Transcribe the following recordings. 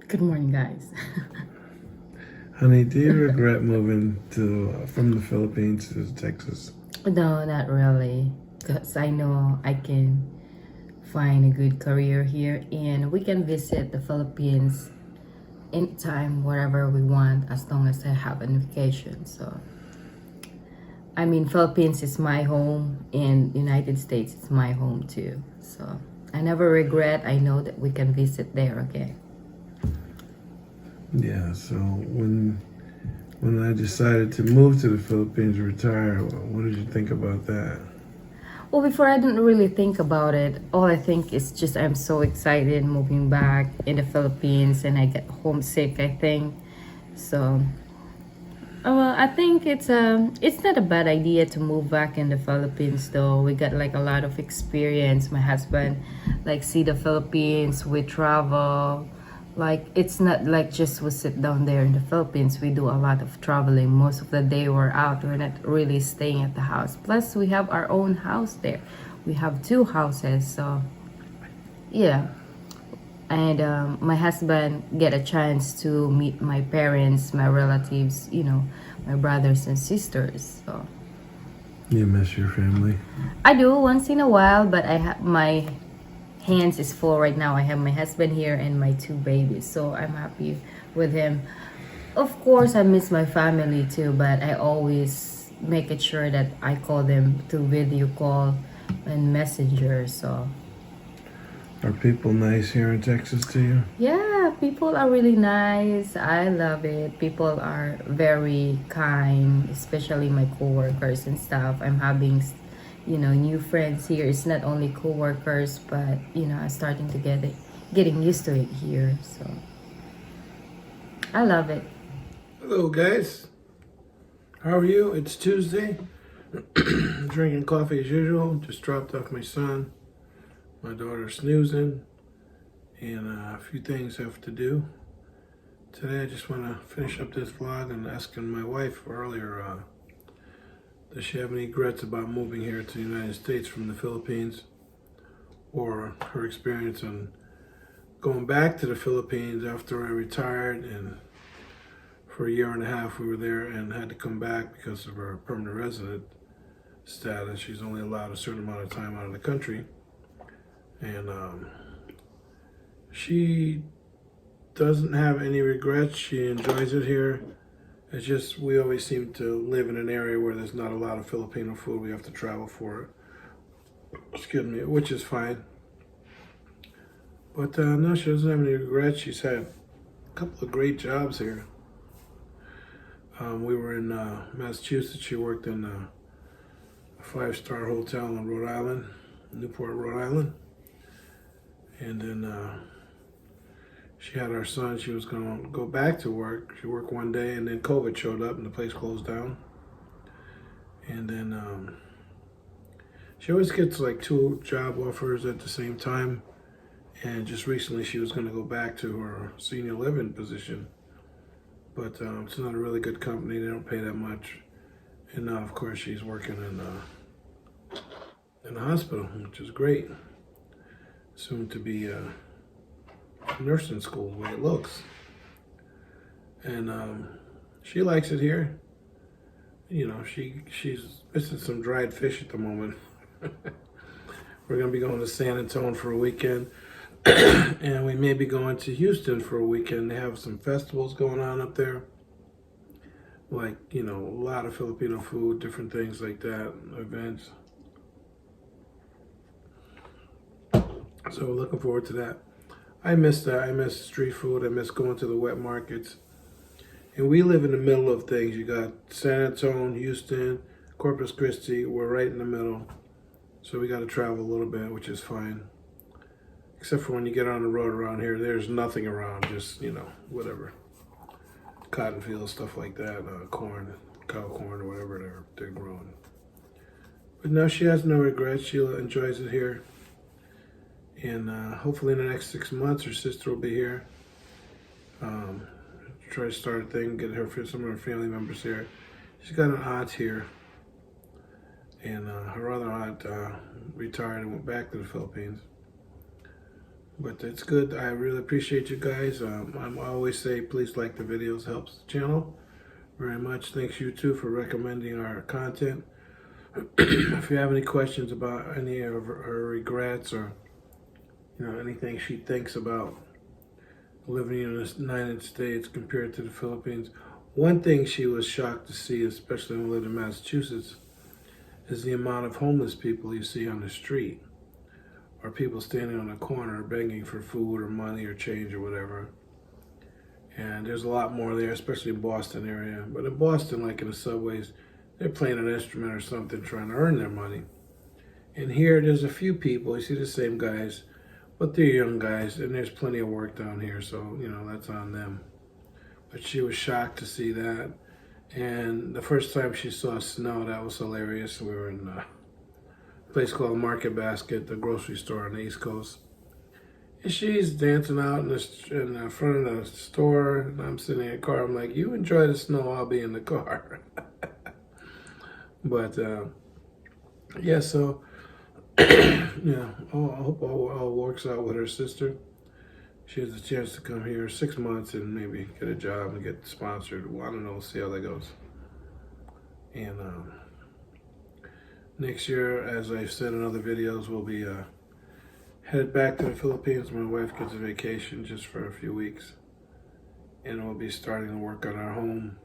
Good morning, guys. Honey, do you regret moving to from the Philippines to Texas? No, not really, because I know I can find a good career here and we can visit the Philippines anytime, wherever we want, as long as I have a vacation. So, I mean, Philippines is my home and United States is my home too. So, I never regret. I know that we can visit there again. Yeah. So when I decided to move to the Philippines, retire, what did you think about that? Well, before I didn't really think about it. All I think is just I'm so excited moving back in the Philippines and I get homesick, I think. So, well, I think it's not a bad idea to move back in the Philippines though. We got like a lot of experience. My husband like see the Philippines, we travel. Like it's not like just we sit down there in the Philippines. We do a lot of traveling. Most of the day we're out. We're not really staying at the house. Plus we have our own house there. We have two houses, so yeah. And my husband get a chance to meet my parents, my relatives, my brothers and sisters. So You miss your family? I do once in a while, but I have my hands is full right now. I have my husband here and my two babies, so I'm happy with him. Of course, I miss my family too, but I always make it sure that I call them to video call and messenger. So Are people nice here in Texas to you? yeah, people are really nice. I love it. People are very kind, especially my coworkers and stuff. I'm having, new friends here. It's not only coworkers, but I'm starting to getting used to it here. So I love it. Hello, guys. How are you? It's Tuesday. Drinking coffee as usual. Just dropped off my son. My daughter's snoozing, and a few things I have to do. Today I just want to finish up this vlog and asking my wife earlier, does she have any regrets about moving here to the United States from the Philippines, or her experience on going back to the Philippines after I retired, and for a year and a half we were there and had to come back because of her permanent resident status. She's only allowed a certain amount of time out of the country, and she doesn't have any regrets. She enjoys it here. It's just we always seem to live in an area where there's not a lot of Filipino food. We have to travel for it. Excuse me, which is fine. But no, she doesn't have any regrets. She's had a couple of great jobs here. We were in Massachusetts. She worked in a five-star hotel in Rhode Island, Newport, Rhode Island. And then she had our son. She was going to go back to work. She worked one day, and then COVID showed up, and the place closed down. And then she always gets like two job offers at the same time. And just recently, she was going to go back to her senior living position. But it's not a really good company. They don't pay that much. And now, of course, she's working in a hospital, which is great. Soon to be nursing school, the way it looks. And she likes it here. She's missing some dried fish at the moment. We're gonna be going to San Antonio for a weekend, and we may be going to Houston for a weekend. They have some festivals going on up there, like a lot of Filipino food, different things like that, events. So we're looking forward to that. I miss that. I miss street food. I miss going to the wet markets. And we live in the middle of things. You got San Antonio, Houston, Corpus Christi. We're right in the middle. So we got to travel a little bit, which is fine. Except for when you get on the road around here, there's nothing around. Just, whatever. Cotton fields, stuff like that. Corn, cow corn, or whatever they're growing. But no, she has no regrets. She enjoys it here. And hopefully in the next 6 months, her sister will be here. Try to start a thing, get some of her family members here. She's got an aunt here. And her other aunt retired and went back to the Philippines. But it's good. I really appreciate you guys. I always say please like the videos, helps the channel very much. Thanks you too for recommending our content. If you have any questions about any of her regrets or anything she thinks about living in the United States compared to the Philippines, one thing she was shocked to see, especially when we lived in Massachusetts, is the amount of homeless people you see on the street, or people standing on a corner begging for food or money or change or whatever. And there's a lot more there, especially in Boston area. But in Boston, like in the subways, they're playing an instrument or something trying to earn their money. And here, there's a few people, you see the same guys, but they're young guys, and there's plenty of work down here, so, that's on them. But she was shocked to see that. And the first time she saw snow, that was hilarious. We were in a place called Market Basket, the grocery store on the East Coast. And she's dancing out in the front of the store, and I'm sitting in the car. I'm like, you enjoy the snow, I'll be in the car. But, yeah, so, yeah, I hope all works out with her sister. She has a chance to come here 6 months and maybe get a job and get sponsored. Well, I don't know, we'll see how that goes. And next year, as I've said in other videos, we'll be headed back to the Philippines. My wife gets a vacation just for a few weeks. And we'll be starting to work on our home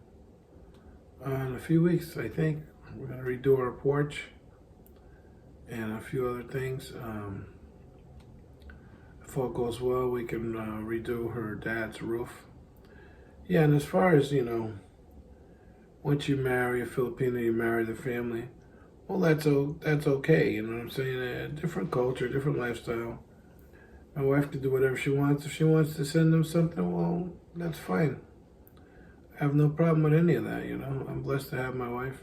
in a few weeks, I think. We're going to redo our porch and a few other things. If all goes well, we can redo her dad's roof. Yeah, and as far as, once you marry a Filipino, you marry the family, well, that's okay, you know what I'm saying? A different culture, different lifestyle. My wife can do whatever she wants. If she wants to send them something, well, that's fine. I have no problem with any of that, I'm blessed to have my wife.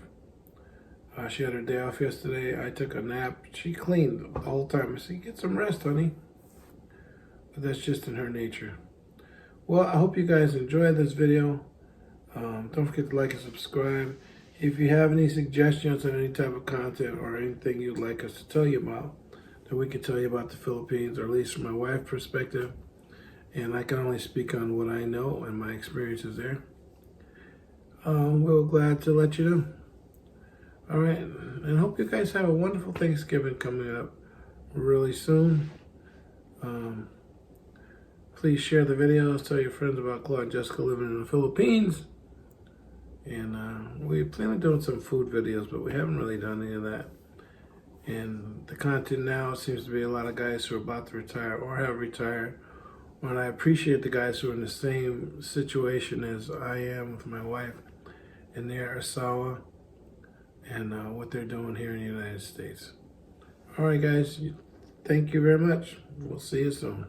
She had her day off yesterday. I took a nap. She cleaned the whole time. I said, get some rest, honey. But that's just in her nature. Well, I hope you guys enjoyed this video. Don't forget to like and subscribe. If you have any suggestions on any type of content or anything you'd like us to tell you about, that we can tell you about the Philippines, or at least from my wife's perspective, and I can only speak on what I know and my experiences there, we're glad to let you know. All right, and hope you guys have a wonderful Thanksgiving coming up really soon. Please share the videos, tell your friends about Claude and Jessica living in the Philippines. And we plan on doing some food videos, but we haven't really done any of that. And the content now seems to be a lot of guys who are about to retire or have retired. And I appreciate the guys who are in the same situation as I am with my wife in their Asawa and what they're doing here in the United States. All right, guys, thank you very much. We'll see you soon.